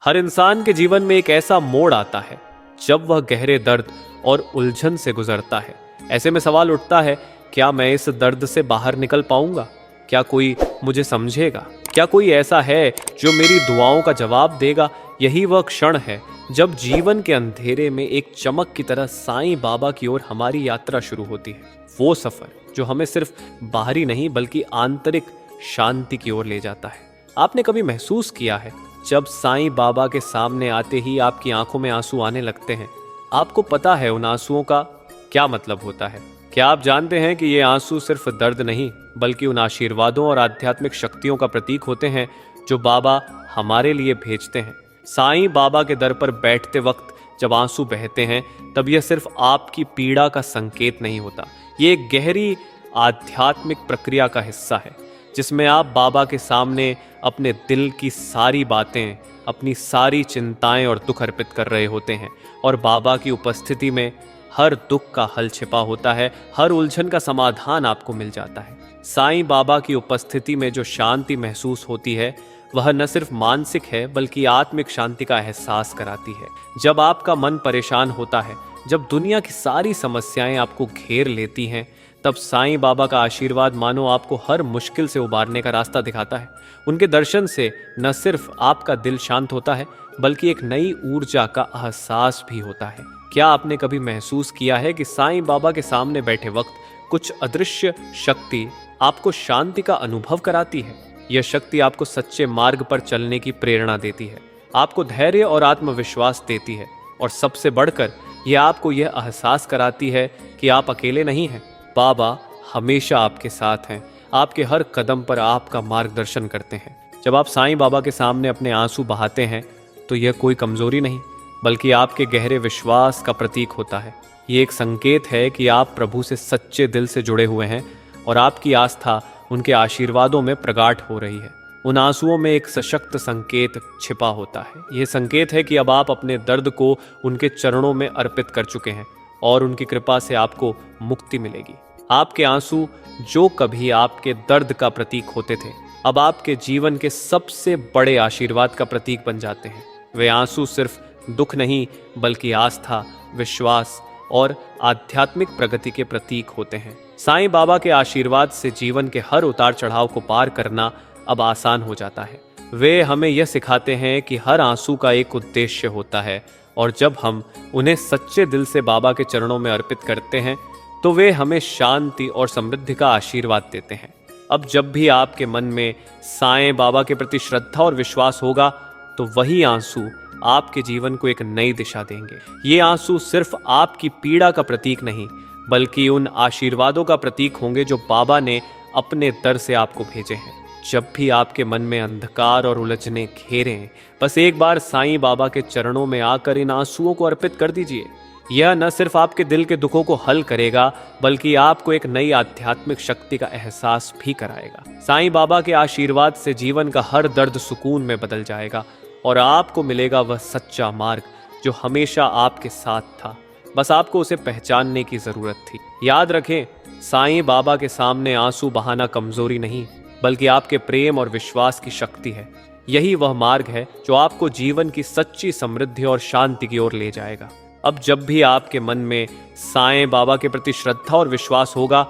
हर इंसान के जीवन में एक ऐसा मोड़ आता है जब वह गहरे दर्द और उलझन से गुजरता है। ऐसे में सवाल उठता है, क्या मैं इस दर्द से बाहर निकल पाऊंगा? क्या कोई मुझे समझेगा? क्या कोई ऐसा है जो मेरी दुआओं का जवाब देगा? यही वह क्षण है जब जीवन के अंधेरे में एक चमक की तरह साईं बाबा की ओर हमारी यात्रा शुरू होती है। वो सफर जो हमें सिर्फ बाहरी नहीं बल्कि आंतरिक शांति की ओर ले जाता है। आपने कभी महसूस किया है जब साईं बाबा के सामने आते ही आपकी आंखों में आंसू आने लगते हैं? आपको पता है उन आंसुओं का क्या मतलब होता है? क्या आप जानते हैं कि ये आंसू सिर्फ दर्द नहीं बल्कि उन आशीर्वादों और आध्यात्मिक शक्तियों का प्रतीक होते हैं जो बाबा हमारे लिए भेजते हैं। साईं बाबा के दर पर बैठते वक्त जब आंसू बहते हैं तब यह सिर्फ आपकी पीड़ा का संकेत नहीं होता, ये एक गहरी आध्यात्मिक प्रक्रिया का हिस्सा है जिसमें आप बाबा के सामने अपने दिल की सारी बातें, अपनी सारी चिंताएं और दुख अर्पित कर रहे होते हैं। और बाबा की उपस्थिति में हर दुख का हल छिपा होता है, हर उलझन का समाधान आपको मिल जाता है। साईं बाबा की उपस्थिति में जो शांति महसूस होती है वह न सिर्फ मानसिक है बल्कि आत्मिक शांति का एहसास कराती है। जब आपका मन परेशान होता है, जब दुनिया की सारी समस्याएं आपको घेर लेती हैं, तब साईं बाबा का आशीर्वाद मानो आपको हर मुश्किल से उबारने का रास्ता दिखाता है। उनके दर्शन से न सिर्फ आपका दिल शांत होता है बल्कि एक नई ऊर्जा का एहसास भी होता है। क्या आपने कभी महसूस किया है कि साईं बाबा के सामने बैठे वक्त कुछ अदृश्य शक्ति आपको शांति का अनुभव कराती है? यह शक्ति आपको सच्चे मार्ग पर चलने की प्रेरणा देती है, आपको धैर्य और आत्मविश्वास देती है और सबसे बढ़कर यह आपको यह एहसास कराती है कि आप अकेले नहीं हैं। बाबा हमेशा आपके साथ हैं, आपके हर कदम पर आपका मार्गदर्शन करते हैं। जब आप साईं बाबा के सामने अपने आंसू बहाते हैं तो यह कोई कमजोरी नहीं बल्कि आपके गहरे विश्वास का प्रतीक होता है। ये एक संकेत है कि आप प्रभु से सच्चे दिल से जुड़े हुए हैं और आपकी आस्था उनके आशीर्वादों में प्रगाढ़ हो रही है। उन आंसुओं में एक सशक्त संकेत छिपा होता है। यह संकेत है कि अब आप अपने दर्द को उनके चरणों में अर्पित कर चुके हैं और उनकी कृपा से आपको मुक्ति मिलेगी। आपके आंसू जो कभी आपके दर्द का प्रतीक होते थे, अब आपके जीवन के सबसे बड़े आशीर्वाद का प्रतीक बन जाते हैं। वे आंसू सिर्फ दुख नहीं बल्कि आस्था, विश्वास और आध्यात्मिक प्रगति के प्रतीक होते हैं। साईं बाबा के आशीर्वाद से जीवन के हर उतार चढ़ाव को पार करना अब आसान हो जाता है। वे हमें यह सिखाते हैं कि हर आंसू का एक उद्देश्य होता है और जब हम उन्हें सच्चे दिल से बाबा के चरणों में अर्पित करते हैं तो वे हमें शांति और समृद्धि का आशीर्वाद देते हैं। अब जब भी आपके मन में साईं बाबा के प्रति श्रद्धा और विश्वास होगा तो वही आंसू आपके जीवन को एक नई दिशा देंगे। ये आंसू सिर्फ आपकी पीड़ा का प्रतीक नहीं बल्कि उन आशीर्वादों का प्रतीक होंगे जो बाबा ने अपने दर से आपको भेजे हैं। जब भी आपके मन में अंधकार और उलझने घेरें, बस एक बार साईं बाबा के चरणों में आकर इन आंसुओं को अर्पित कर दीजिए। यह न सिर्फ आपके दिल के दुखों को हल करेगा बल्कि आपको एक नई आध्यात्मिक शक्ति का एहसास भी कराएगा। साईं बाबा के आशीर्वाद से जीवन का हर दर्द सुकून में बदल जाएगा और आपको मिलेगा वह सच्चा मार्ग जो हमेशा आपके साथ था, बस आपको उसे पहचानने की जरूरत थी। याद रखें, साईं बाबा के सामने आंसू बहाना कमजोरी नहीं बल्कि आपके प्रेम और विश्वास की शक्ति है। यही वह मार्ग है जो आपको जीवन की सच्ची समृद्धि और शांति की ओर ले जाएगा। अब जब भी आपके मन में साईं बाबा के प्रति श्रद्धा और विश्वास होगा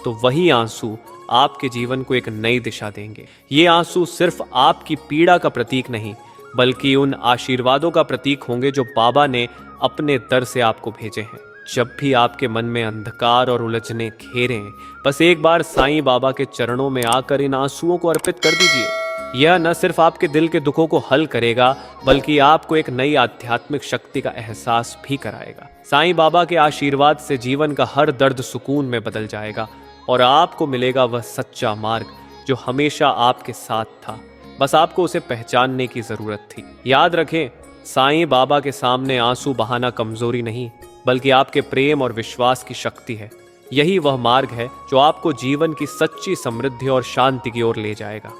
तो वही आंसू आपके जीवन को एक नई दिशा देंगे। ये आंसू सिर्फ आपकी पीड़ा का प्रतीक नहीं बल्कि उन आशीर्वादों का प्रतीक होंगे जो बाबा ने अपने दर से आपको भेजे हैं। जब भी आपके मन में अंधकार और उलझने घेरें, बस एक बार साईं बाबा के चरणों में आकर इन आंसुओं को अर्पित कर दीजिए। यह न सिर्फ आपके दिल के दुखों को हल करेगा बल्कि आपको एक नई आध्यात्मिक शक्ति का एहसास भी कराएगा। साईं बाबा के आशीर्वाद से जीवन का हर दर्द सुकून में बदल जाएगा और आपको मिलेगा वह सच्चा मार्ग जो हमेशा आपके साथ था, बस आपको उसे पहचानने की जरूरत थी। याद रखें, साईं बाबा के सामने आंसू बहाना कमजोरी नहीं बल्कि आपके प्रेम और विश्वास की शक्ति है। यही वह मार्ग है जो आपको जीवन की सच्ची समृद्धि और शांति की ओर ले जाएगा।